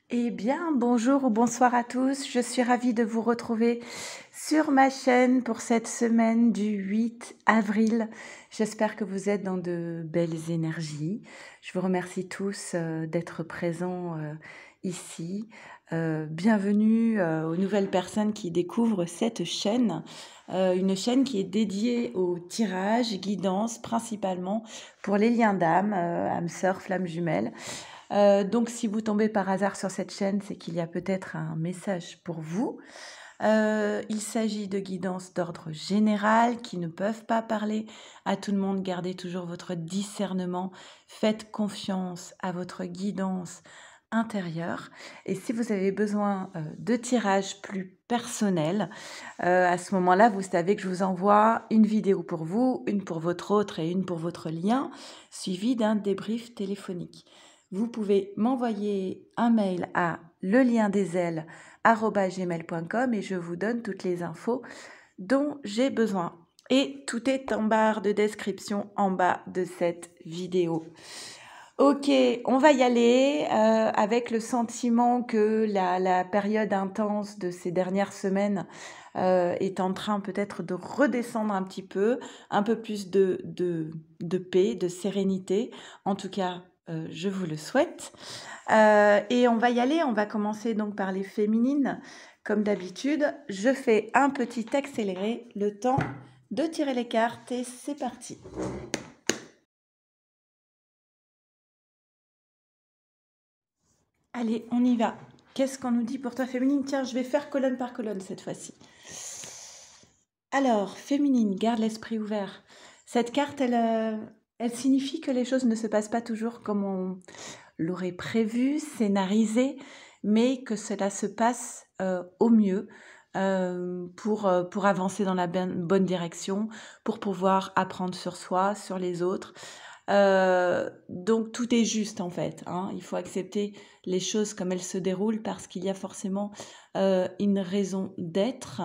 Eh bien, bonjour ou bonsoir à tous. Je suis ravie de vous retrouver sur ma chaîne pour cette semaine du 8 avril. J'espère que vous êtes dans de belles énergies. Je vous remercie tous d'être présents ici. Bienvenue aux nouvelles personnes qui découvrent cette chaîne. Une chaîne qui est dédiée au tirage, guidance, principalement pour les liens d'âme, âme sœur, flamme jumelle. Donc si vous tombez par hasard sur cette chaîne, c'est qu'il y a peut-être un message pour vous. Il s'agit de guidances d'ordre général qui ne peuvent pas parler à tout le monde. Gardez toujours votre discernement. Faites confiance à votre guidance intérieure. Et si vous avez besoin de tirages plus personnels, à ce moment-là, vous savez que je vous envoie une vidéo pour vous, une pour votre autre et une pour votre lien, suivi d'un débrief téléphonique. Vous pouvez m'envoyer un mail à leliendesailes@gmail.com et je vous donne toutes les infos dont j'ai besoin. Et tout est en barre de description en bas de cette vidéo. Ok, on va y aller avec le sentiment que la période intense de ces dernières semaines est en train peut-être de redescendre un peu plus de paix, de sérénité. En tout cas, je vous le souhaite. Et on va y aller, on va commencer donc par les féminines. Comme d'habitude, je fais un petit accéléré, le temps de tirer les cartes et c'est parti. Allez, on y va. Qu'est-ce qu'on nous dit pour toi, féminine? Tiens, je vais faire colonne par colonne cette fois-ci. Alors, féminine, garde l'esprit ouvert. Cette carte, elle signifie que les choses ne se passent pas toujours comme on l'aurait prévu, scénarisé, mais que cela se passe au mieux pour avancer dans la bonne direction, pour pouvoir apprendre sur soi, sur les autres. Donc tout est juste en fait, hein. Il faut accepter les choses comme elles se déroulent parce qu'il y a forcément une raison d'être.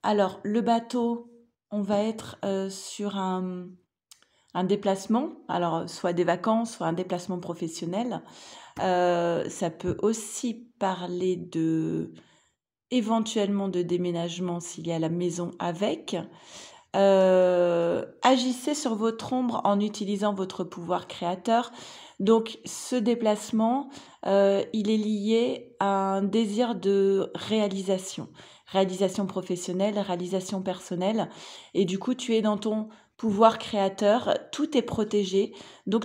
Alors le bateau, on va être sur un déplacement, alors soit des vacances, soit un déplacement professionnel. Ça peut aussi parler éventuellement de déménagement s'il y a la maison avec. Agissez sur votre ombre en utilisant votre pouvoir créateur. Donc ce déplacement, il est lié à un désir de réalisation professionnelle, réalisation personnelle. Et du coup, tu es dans ton pouvoir créateur, tout est protégé. Donc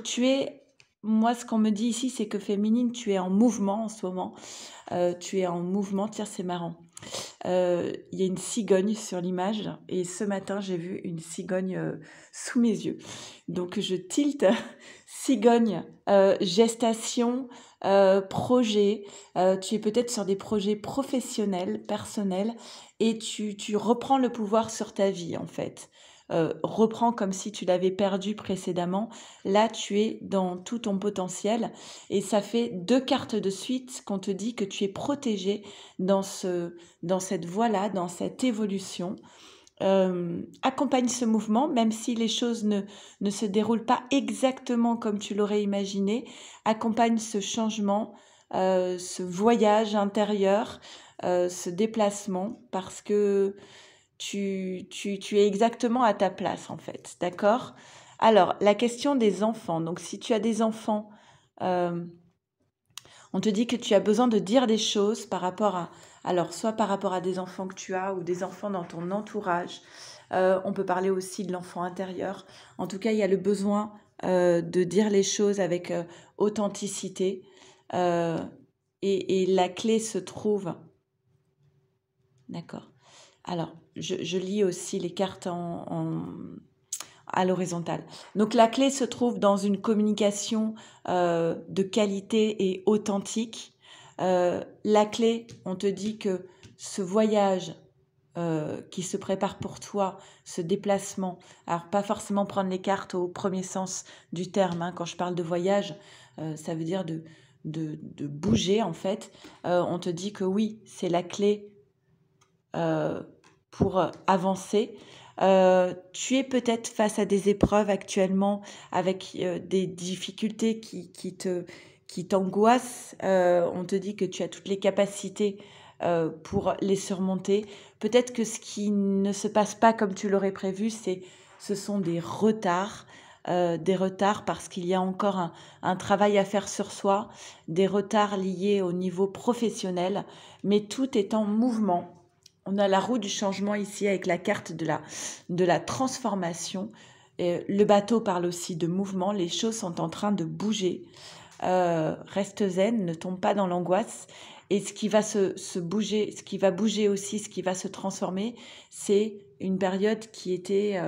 moi ce qu'on me dit ici, c'est que féminine, tu es en mouvement en ce moment. Tu es en mouvement, tiens, c'est marrant. Il y a une cigogne sur l'image et ce matin j'ai vu une cigogne sous mes yeux. Donc je tilte cigogne, gestation, projet. Tu es peut-être sur des projets professionnels, personnels et tu reprends le pouvoir sur ta vie en fait. Reprends comme si tu l'avais perdu précédemment. Là, tu es dans tout ton potentiel et ça fait 2 cartes de suite qu'on te dit que tu es protégé dans cette voie-là, dans cette évolution. Accompagne ce mouvement, même si les choses ne se déroulent pas exactement comme tu l'aurais imaginé. Accompagne ce changement, ce voyage intérieur, ce déplacement, parce que tu es exactement à ta place en fait, d'accord? Alors, la question des enfants. Donc, si tu as des enfants, on te dit que tu as besoin de dire des choses par rapport à, alors soit par rapport à des enfants que tu as ou des enfants dans ton entourage. On peut parler aussi de l'enfant intérieur. En tout cas, il y a le besoin de dire les choses avec authenticité. Et la clé se trouve. D'accord. Alors, je lis aussi les cartes à l'horizontale. Donc la clé se trouve dans une communication de qualité et authentique. La clé, on te dit que ce voyage qui se prépare pour toi, ce déplacement, alors pas forcément prendre les cartes au premier sens du terme, hein. Quand je parle de voyage, ça veut dire de bouger en fait. On te dit que oui, c'est la clé pour avancer. Tu es peut-être face à des épreuves actuellement avec des difficultés qui t'angoissent. On te dit que tu as toutes les capacités pour les surmonter. Peut-être que ce qui ne se passe pas comme tu l'aurais prévu, ce sont des retards. Des retards parce qu'il y a encore un travail à faire sur soi, des retards liés au niveau professionnel, mais tout est en mouvement. On a la roue du changement ici avec la carte de la transformation. Le bateau parle aussi de mouvement, les choses sont en train de bouger. Reste zen, ne tombe pas dans l'angoisse. Et ce qui va se bouger, ce qui va bouger aussi, ce qui va se transformer, c'est une période qui était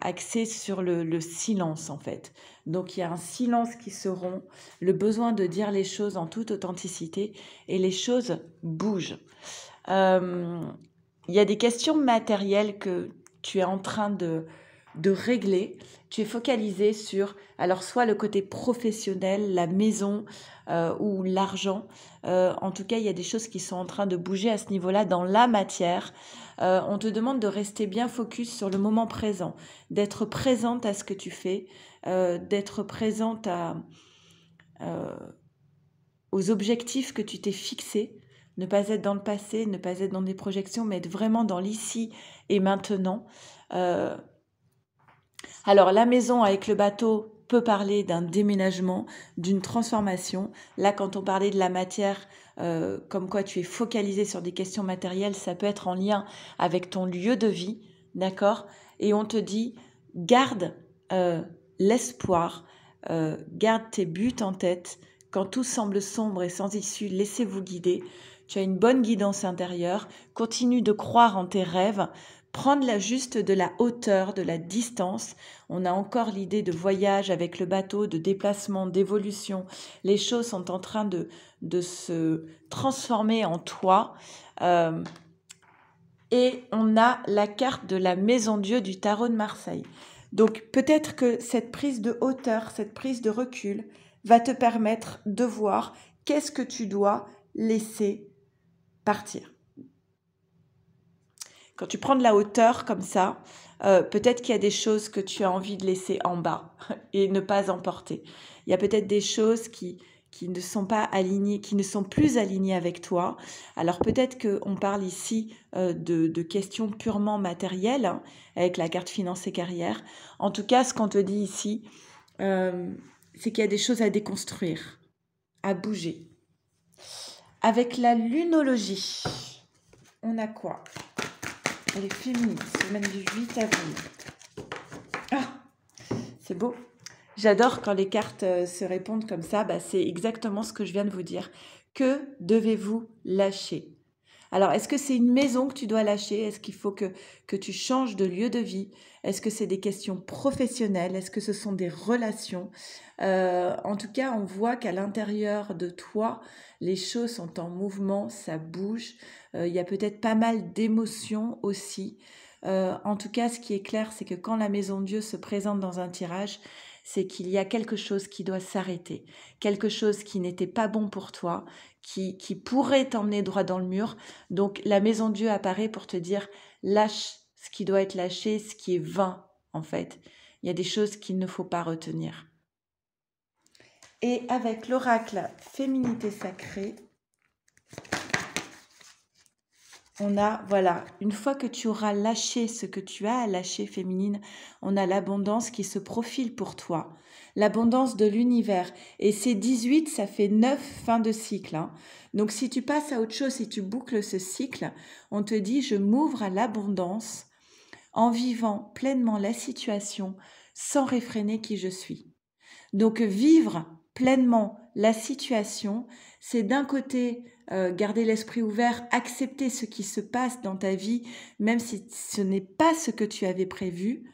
axée sur le silence en fait. Donc il y a un silence qui se rompt, le besoin de dire les choses en toute authenticité et les choses bougent. Il y a des questions matérielles que tu es en train de régler. Tu es focalisé sur, alors soit le côté professionnel, la maison ou l'argent. En tout cas, il y a des choses qui sont en train de bouger à ce niveau-là dans la matière. On te demande de rester bien focus sur le moment présent, d'être présente à ce que tu fais, d'être présente aux objectifs que tu t'es fixés. Ne pas être dans le passé, ne pas être dans des projections, mais être vraiment dans l'ici et maintenant. Alors, la maison avec le bateau peut parler d'un déménagement, d'une transformation. Là, quand on parlait de la matière, comme quoi tu es focalisé sur des questions matérielles, ça peut être en lien avec ton lieu de vie, d'accord? Et on te dit, garde l'espoir, garde tes buts en tête. Quand tout semble sombre et sans issue, laissez-vous guider. Tu as une bonne guidance intérieure. Continue de croire en tes rêves. Prendre juste de la hauteur, de la distance. On a encore l'idée de voyage avec le bateau, de déplacement, d'évolution. Les choses sont en train de se transformer en toi. Et on a la carte de la Maison Dieu du tarot de Marseille. Donc peut-être que cette prise de hauteur, cette prise de recul va te permettre de voir qu'est-ce que tu dois laisser partir. Quand tu prends de la hauteur comme ça, peut-être qu'il y a des choses que tu as envie de laisser en bas et ne pas emporter. Il y a peut-être des choses qui ne sont pas alignées, qui ne sont plus alignées avec toi. Alors peut-être qu'on parle ici de questions purement matérielles, hein, avec la carte finance et carrière. En tout cas, ce qu'on te dit ici, c'est qu'il y a des choses à déconstruire, à bouger. Avec la lunologie, on a quoi ? Les féminines, semaine du 8 avril. Ah, c'est beau. J'adore quand les cartes se répondent comme ça. C'est exactement ce que je viens de vous dire. Que devez-vous lâcher ? Alors, est-ce que c'est une maison que tu dois lâcher ? Est-ce qu'il faut que tu changes de lieu de vie ? Est-ce que c'est des questions professionnelles ? Est-ce que ce sont des relations ? En tout cas, on voit qu'à l'intérieur de toi, les choses sont en mouvement, ça bouge. Il y a peut-être pas mal d'émotions aussi. En tout cas, ce qui est clair, c'est que quand la Maison Dieu se présente dans un tirage, c'est qu'il y a quelque chose qui doit s'arrêter, quelque chose qui n'était pas bon pour toi, qui pourrait t'emmener droit dans le mur. Donc la Maison Dieu apparaît pour te dire, lâche ce qui doit être lâché, ce qui est vain en fait. Il y a des choses qu'il ne faut pas retenir. Et avec l'oracle Féminité Sacrée, on a, voilà, une fois que tu auras lâché ce que tu as à lâcher, féminine, on a l'abondance qui se profile pour toi. L'abondance de l'univers. Et ces 18, ça fait 9 fins de cycle. Hein. Donc si tu passes à autre chose, si tu boucles ce cycle, on te dit, je m'ouvre à l'abondance en vivant pleinement la situation sans réfréner qui je suis. Donc vivre pleinement la situation, c'est d'un côté garder l'esprit ouvert, accepter ce qui se passe dans ta vie, même si ce n'est pas ce que tu avais prévu.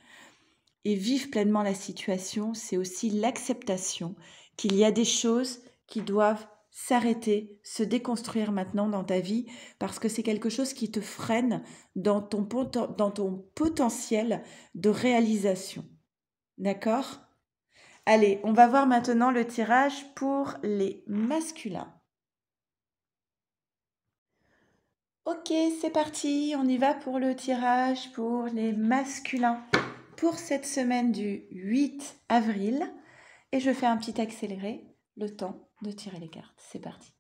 Et vivre pleinement la situation, c'est aussi l'acceptation qu'il y a des choses qui doivent s'arrêter, se déconstruire maintenant dans ta vie, parce que c'est quelque chose qui te freine dans ton potentiel de réalisation. D'accord ? Allez, on va voir maintenant le tirage pour les masculins. Ok, c'est parti, on y va pour le tirage pour les masculins pour cette semaine du 8 avril. Et je fais un petit accéléré, le temps de tirer les cartes. C'est parti.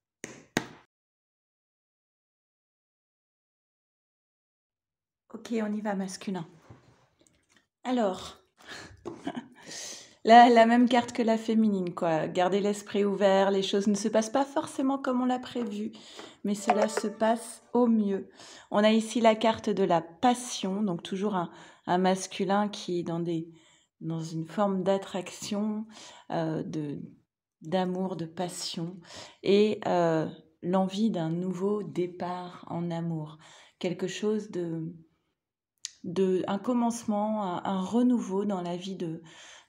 Ok, on y va, masculin. Alors, la même carte que la féminine, quoi. Gardez l'esprit ouvert, les choses ne se passent pas forcément comme on l'a prévu, mais cela se passe au mieux. On a ici la carte de la passion, donc toujours un masculin qui est dans une forme d'attraction, d'amour, de passion, et l'envie d'un nouveau départ en amour. Quelque chose un commencement, un renouveau dans la vie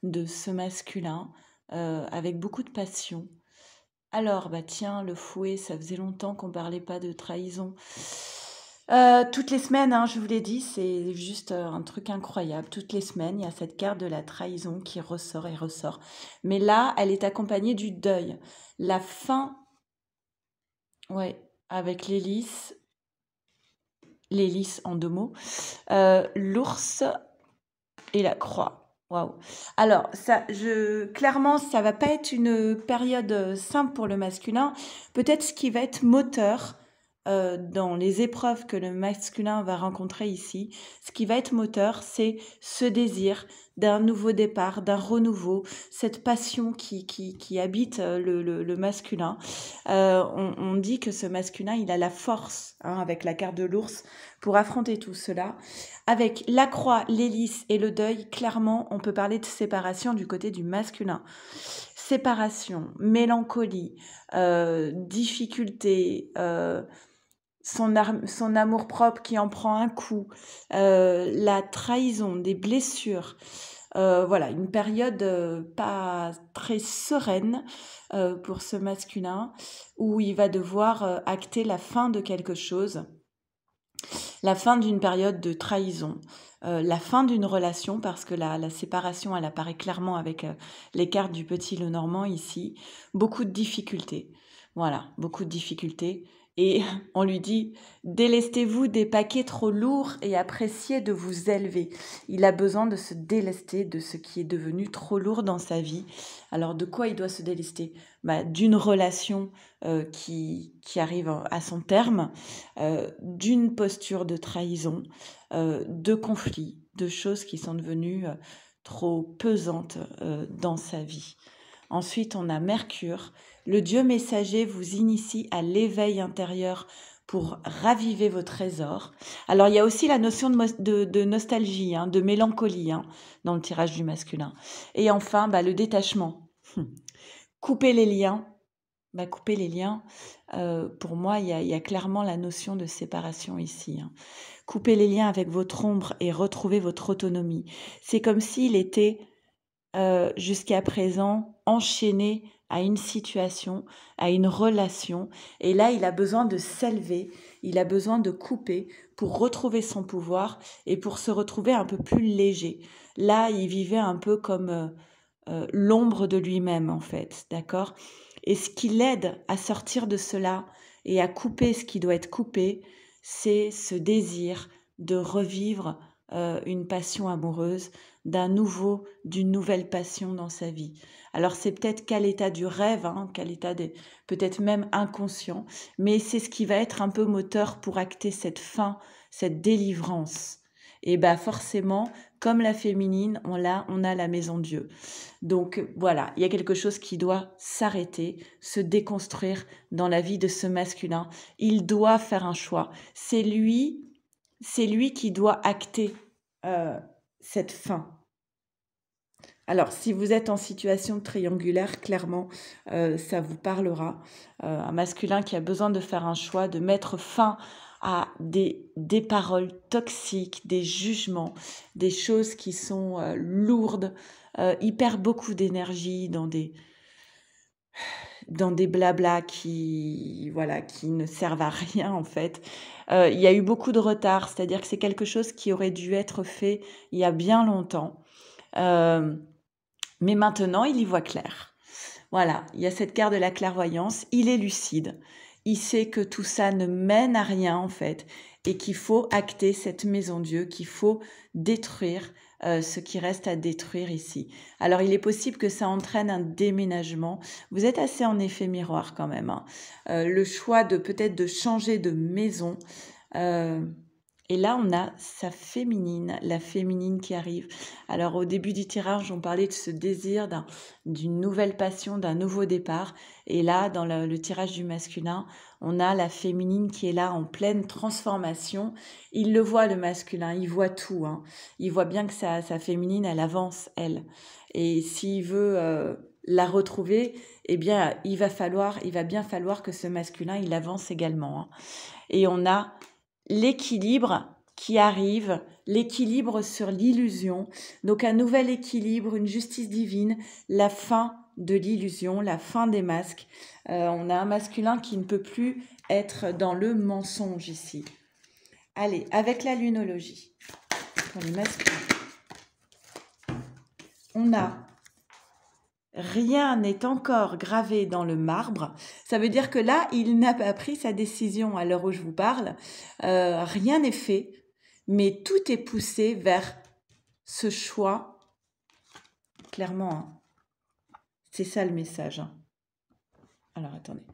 de ce masculin, avec beaucoup de passion. Alors, bah tiens, le fouet, ça faisait longtemps qu'on parlait pas de trahison. Toutes les semaines, hein, je vous l'ai dit, c'est juste un truc incroyable. Toutes les semaines, il y a cette carte de la trahison qui ressort et ressort. Mais là, elle est accompagnée du deuil. La fin, ouais, avec l'hélice en 2 mots, l'ours et la croix. Waouh. Alors, clairement, ça va pas être une période simple pour le masculin. Peut-être ce qui va être moteur dans les épreuves que le masculin va rencontrer ici, ce qui va être moteur, c'est ce désir d'un nouveau départ, d'un renouveau, cette passion qui habite le masculin. On dit que ce masculin, il a la force, hein, avec la carte de l'ours, pour affronter tout cela. Avec la croix, l'hélice et le deuil, clairement, on peut parler de séparation du côté du masculin. Séparation, mélancolie, difficulté, son amour-propre qui en prend un coup, la trahison, des blessures. Voilà, une période pas très sereine pour ce masculin, où il va devoir acter la fin de quelque chose, la fin d'une période de trahison, la fin d'une relation, parce que la séparation, elle apparaît clairement avec les cartes du petit Lenormand ici. Beaucoup de difficultés. Voilà, beaucoup de difficultés. Et on lui dit, délestez-vous des paquets trop lourds et appréciez de vous élever. Il a besoin de se délester de ce qui est devenu trop lourd dans sa vie. Alors, de quoi il doit se délester ? D'une relation qui arrive à son terme, d'une posture de trahison, de conflits, de choses qui sont devenues trop pesantes dans sa vie. Ensuite, on a Mercure. Le dieu messager vous initie à l'éveil intérieur pour raviver vos trésors. Alors, il y a aussi la notion de nostalgie, hein, de mélancolie, hein, dans le tirage du masculin. Et enfin, le détachement. Couper les liens. Couper les liens, pour moi, il y a clairement la notion de séparation ici, hein. Couper les liens avec votre ombre et retrouver votre autonomie. C'est comme s'il était jusqu'à présent enchaîné à une situation, à une relation, et là il a besoin de s'élever, il a besoin de couper pour retrouver son pouvoir et pour se retrouver un peu plus léger. Là, il vivait un peu comme l'ombre de lui-même, en fait, d'accord ? Et ce qui l'aide à sortir de cela et à couper ce qui doit être coupé, c'est ce désir de revivre une passion amoureuse, d'une nouvelle passion dans sa vie. Alors c'est peut-être qu'à l'état du rêve, hein, qu'à l'état peut-être même inconscient, mais c'est ce qui va être un peu moteur pour acter cette fin, cette délivrance. Et forcément, comme la féminine, on a la maison Dieu. Donc voilà, il y a quelque chose qui doit s'arrêter, se déconstruire dans la vie de ce masculin. Il doit faire un choix. C'est lui qui doit acter cette fin. Alors, si vous êtes en situation triangulaire, clairement, ça vous parlera. Un masculin qui a besoin de faire un choix, de mettre fin à des paroles toxiques, des jugements, des choses qui sont lourdes. Il perd beaucoup d'énergie dans des blablas qui ne servent à rien en fait. Il y a eu beaucoup de retard, c'est-à-dire que c'est quelque chose qui aurait dû être fait il y a bien longtemps. Mais maintenant, il y voit clair. Voilà, il y a cette carte de la clairvoyance, il est lucide. Il sait que tout ça ne mène à rien en fait et qu'il faut acter cette maison Dieu, qu'il faut détruire ce qui reste à détruire ici. Alors, il est possible que ça entraîne un déménagement. Vous êtes assez en effet miroir quand même, hein. Le choix de peut-être de changer de maison. Et là, on a sa féminine, la féminine qui arrive. Alors, au début du tirage, on parlait de ce désir d'une nouvelle passion, d'un nouveau départ. Et là, dans le tirage du masculin, on a la féminine qui est là en pleine transformation. Il le voit, le masculin, il voit tout, hein. Il voit bien que sa féminine, elle avance, elle. Et s'il veut la retrouver, eh bien, il va bien falloir que ce masculin, il avance également, hein. Et on a l'équilibre qui arrive, l'équilibre sur l'illusion. Donc un nouvel équilibre, une justice divine, la fin de l'illusion, la fin des masques. On a un masculin qui ne peut plus être dans le mensonge ici. Allez, avec la lunologie, pour les masculins, on a rien n'est encore gravé dans le marbre. Ça veut dire que là, il n'a pas pris sa décision à l'heure où je vous parle. Rien n'est fait, mais tout est poussé vers ce choix. Clairement, hein. C'est ça le message, hein. Alors, attendez.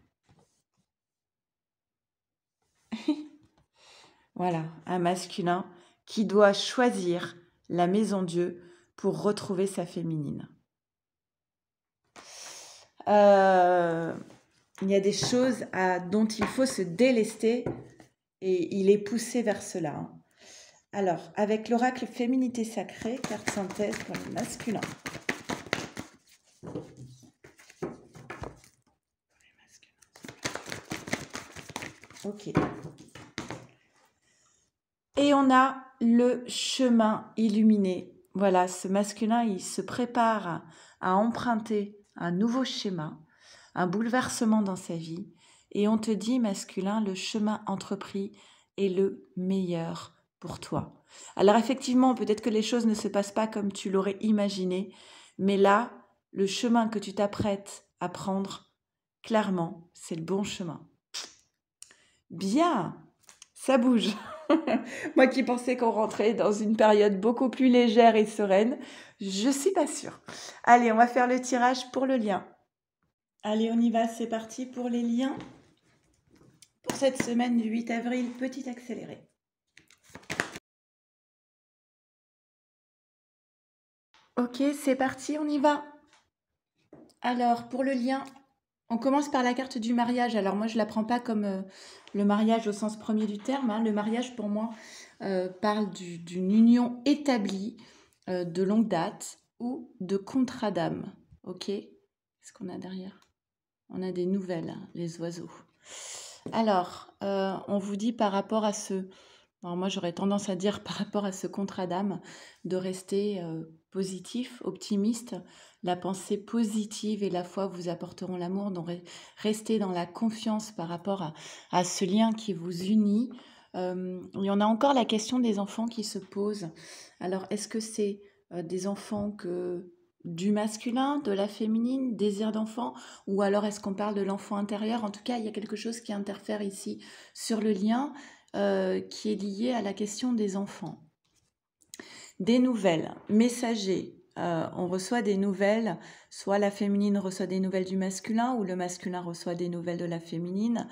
Voilà, un masculin qui doit choisir la maison Dieu pour retrouver sa féminine. Il y a des choses dont il faut se délester et il est poussé vers cela, hein. Alors, avec l'oracle féminité sacrée, carte synthèse pour le masculin. Ok. Et on a le chemin illuminé. Voilà, ce masculin, il se prépare à emprunter un nouveau schéma, un bouleversement dans sa vie. Et on te dit, masculin, le chemin entrepris est le meilleur pour toi. Alors effectivement, peut-être que les choses ne se passent pas comme tu l'aurais imaginé, mais là, le chemin que tu t'apprêtes à prendre, clairement, c'est le bon chemin. Bien, ça bouge. Moi qui pensais qu'on rentrait dans une période beaucoup plus légère et sereine, je suis pas sûre. Allez, on va faire le tirage pour le lien. Allez, on y va, c'est parti pour les liens. Pour cette semaine du 8 avril, petit accéléré. Ok, c'est parti, on y va. Alors, pour le lien, on commence par la carte du mariage. Alors moi, je ne la prends pas comme le mariage au sens premier du terme, hein. Le mariage, pour moi, parle d'une union établie de longue date ou de contrat d'âme. Ok? Qu'est-ce qu'on a derrière? On a des nouvelles, hein, les oiseaux. Alors, on vous dit par rapport à ce... Alors moi, j'aurais tendance à dire par rapport à ce contrat d'âme, de rester positif, optimiste. La pensée positive et la foi vous apporteront l'amour. Donc, restez dans la confiance par rapport à ce lien qui vous unit. Il y en a encore la question des enfants qui se pose. Alors, est-ce que c'est des enfants du masculin, de la féminine, désir d'enfant, ou alors est-ce qu'on parle de l'enfant intérieur? En tout cas, il y a quelque chose qui interfère ici sur le lien qui est lié à la question des enfants. Des nouvelles, messagers. On reçoit des nouvelles, soit la féminine reçoit des nouvelles du masculin ou le masculin reçoit des nouvelles de la féminine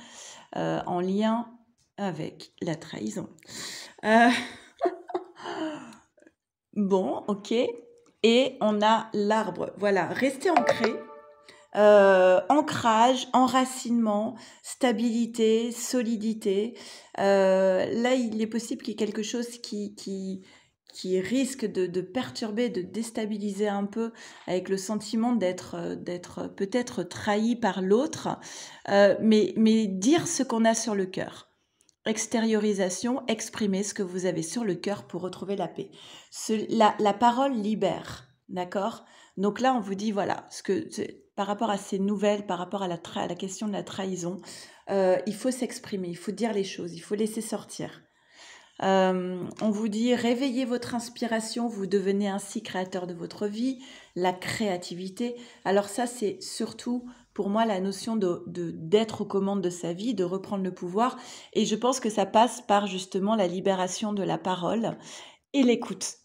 en lien avec la trahison. Bon, ok. Et on a l'arbre. Voilà, restez ancré. Ancrage, enracinement, stabilité, solidité. Là, il est possible qu'il y ait quelque chose qui risque de perturber, de déstabiliser un peu avec le sentiment d'être peut-être trahi par l'autre, mais dire ce qu'on a sur le cœur. Extériorisation, exprimer ce que vous avez sur le cœur pour retrouver la paix. La parole libère, d'accord? Donc là, on vous dit, voilà, par rapport à ces nouvelles, par rapport à la question de la trahison, il faut s'exprimer, il faut dire les choses, il faut laisser sortir. On vous dit, réveillez votre inspiration, vous devenez ainsi créateur de votre vie, la créativité. Alors ça, c'est surtout pour moi la notion d'être aux commandes de sa vie, de reprendre le pouvoir. Et je pense que ça passe par justement la libération de la parole et l'écoute.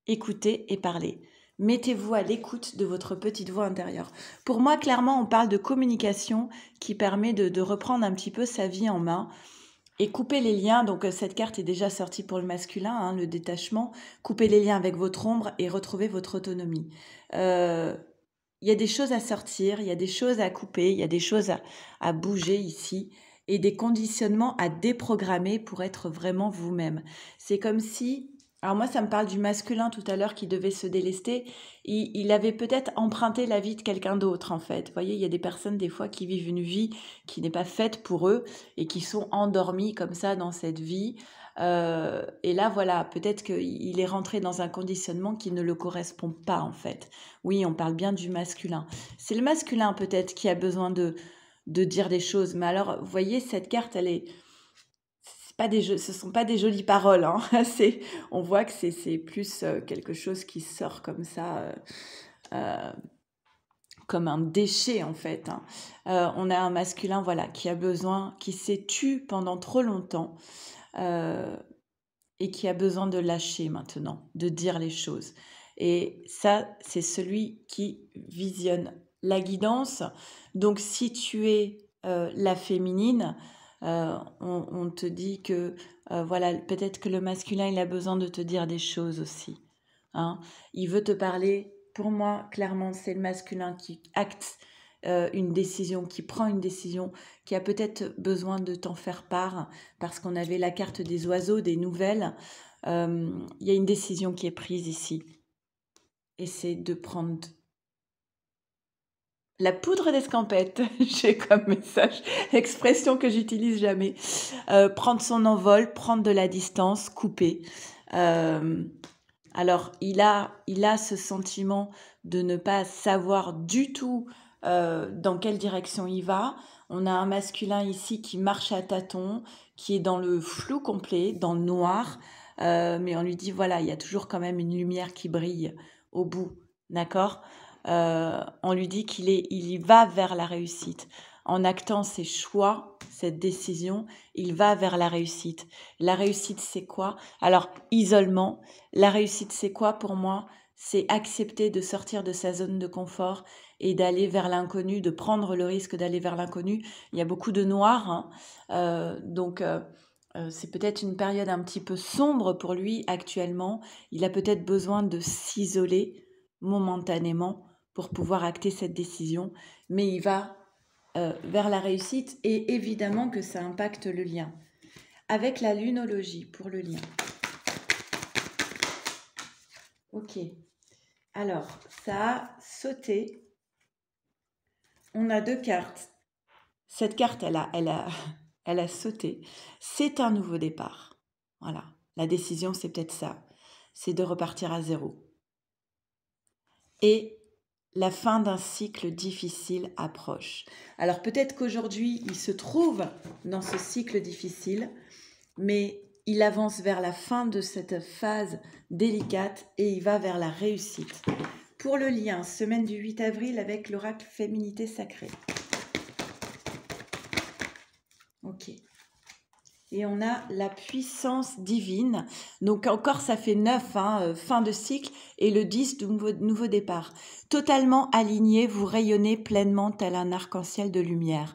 Écoutez et parlez. Mettez-vous à l'écoute de votre petite voix intérieure. Pour moi, clairement, on parle de communication qui permet de reprendre un petit peu sa vie en main et couper les liens. Donc, cette carte est déjà sortie pour le masculin, hein, le détachement. Couper les liens avec votre ombre et retrouver votre autonomie. Il y a des choses à sortir, il y a des choses à couper, il y a des choses à bouger ici et des conditionnements à déprogrammer pour être vraiment vous-même. C'est comme si... Alors moi, ça me parle du masculin tout à l'heure qui devait se délester. Il avait peut-être emprunté la vie de quelqu'un d'autre, en fait. Vous voyez, il y a des personnes, des fois, qui vivent une vie qui n'est pas faite pour eux et qui sont endormies comme ça dans cette vie. Et là, voilà, peut-être qu'il est rentré dans un conditionnement qui ne le correspond pas, en fait. Oui, on parle bien du masculin. C'est le masculin, peut-être, qui a besoin de dire des choses. Mais alors, vous voyez, cette carte, elle est... ce sont pas des jolies paroles, hein. On voit que c'est plus quelque chose qui sort comme ça, comme un déchet en fait, hein. On a un masculin, voilà, qui a besoin, qui s'est tu pendant trop longtemps et qui a besoin de lâcher maintenant, de dire les choses. Et ça, c'est celui qui visionne la guidance. Donc, si tu es la féminine, on te dit que voilà, peut-être que le masculin, il a besoin de te dire des choses aussi, hein. Il veut te parler. Pour moi, clairement, c'est le masculin qui acte une décision, qui prend une décision, qui a peut-être besoin de t'en faire part, parce qu'on avait la carte des oiseaux, des nouvelles. Il y a une décision qui est prise ici. Et c'est de prendre la poudre d'escampette, j'ai comme message, expression que j'utilise jamais. Prendre son envol, prendre de la distance, couper. Alors, il a ce sentiment de ne pas savoir du tout dans quelle direction il va. On a un masculin ici qui marche à tâtons, qui est dans le flou complet, dans le noir. Mais on lui dit, voilà, il y a toujours quand même une lumière qui brille au bout, d'accord? On lui dit il y va vers la réussite. En actant ses choix, cette décision, il va vers la réussite. La réussite, c'est quoi? Alors, isolement. La réussite, c'est quoi pour moi? C'est accepter de sortir de sa zone de confort et d'aller vers l'inconnu, de prendre le risque d'aller vers l'inconnu. Il y a beaucoup de noir, hein. Donc, c'est peut-être une période un petit peu sombre pour lui actuellement. Il a peut-être besoin de s'isoler momentanément pour pouvoir acter cette décision, mais il va vers la réussite et évidemment que ça impacte le lien. Avec la lunologie pour le lien. Ok, alors ça a sauté. On a deux cartes. Cette carte, elle a sauté. C'est un nouveau départ. Voilà, la décision, c'est peut-être ça. C'est de repartir à zéro. Et la fin d'un cycle difficile approche. Alors peut-être qu'aujourd'hui, il se trouve dans ce cycle difficile, mais il avance vers la fin de cette phase délicate et il va vers la réussite. Pour le lien, semaine du 8 avril avec l'oracle Féminité Sacrée. Ok. Et on a la puissance divine. Donc encore, ça fait 9, hein, fin de cycle. Et le 10, nouveau départ. Totalement aligné, vous rayonnez pleinement tel un arc-en-ciel de lumière.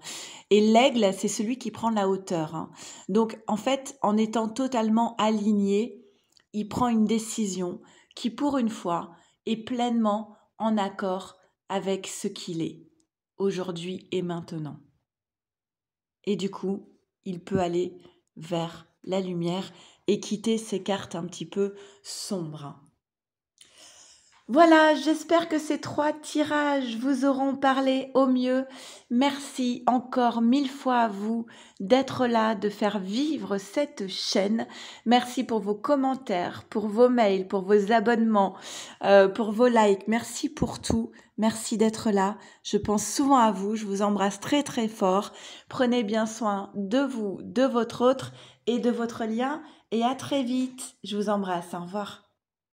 Et l'aigle, c'est celui qui prend la hauteur, hein. Donc en fait, en étant totalement aligné, il prend une décision qui, pour une fois, est pleinement en accord avec ce qu'il est, aujourd'hui et maintenant. Et du coup, il peut aller vers la lumière et quitter ces cartes un petit peu sombres. Voilà, j'espère que ces 3 tirages vous auront parlé au mieux. Merci encore 1000 fois à vous d'être là, de faire vivre cette chaîne. Merci pour vos commentaires, pour vos mails, pour vos abonnements, pour vos likes. Merci pour tout. Merci d'être là. Je pense souvent à vous. Je vous embrasse très très fort. Prenez bien soin de vous, de votre autre et de votre lien. Et à très vite. Je vous embrasse. Au revoir.